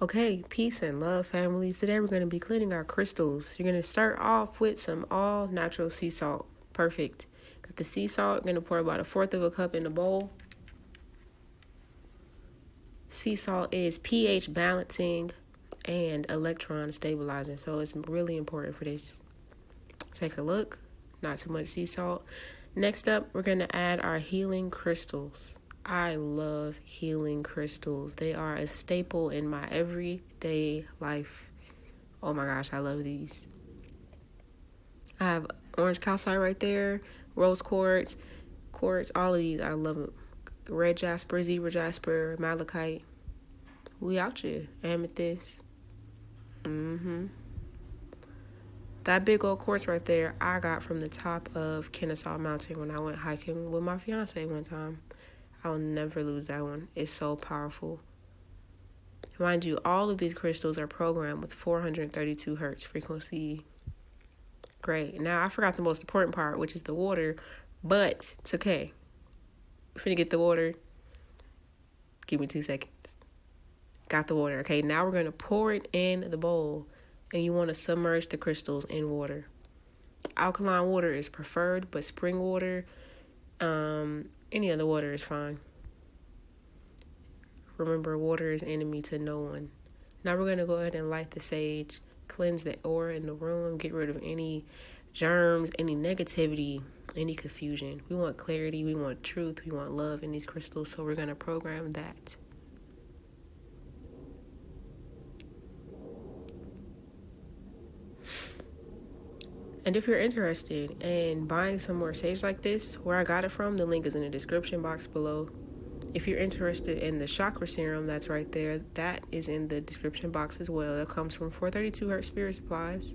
Okay, peace and love, families. Today we're going to be cleaning our crystals. You're going to start off with some all natural sea salt. Perfect. Got the sea salt. Going to pour about 1/4 of a cup in the bowl. Sea salt is pH balancing and electron stabilizing, so it's really important for this. Take a look. Not too much sea salt. Next up, we're going to add our healing crystals. I love healing crystals. They are a staple in my everyday life. Oh my gosh, I love these. I have orange calcite right there, rose quartz, all of these. I love them. Red jasper, zebra jasper, malachite. We out here. Amethyst. That big old quartz right there, I got from the top of Kennesaw Mountain when I went hiking with my fiance one time. I'll never lose that one. It's so powerful. Mind you, all of these crystals are programmed with 432 hertz frequency. Great. Now, I forgot the most important part, which is the water, but it's okay. We're finna get the water. Give me 2 seconds. Got the water. Okay, now we're going to pour it in the bowl, and you want to submerge the crystals in water. Alkaline water is preferred, but spring water, any other water is fine. Remember, water is enemy to no one. Now we're going to go ahead and light the sage, cleanse the aura in the room, get rid of any germs, any negativity, any confusion. We want clarity, we want truth, we want love in these crystals, so we're going to program that. And if you're interested in buying some more sage like this, where I got it from, the link is in the description box below. If you're interested in the chakra serum that's right there, that is in the description box as well. That comes from 432 Hertz Spirit Supplies.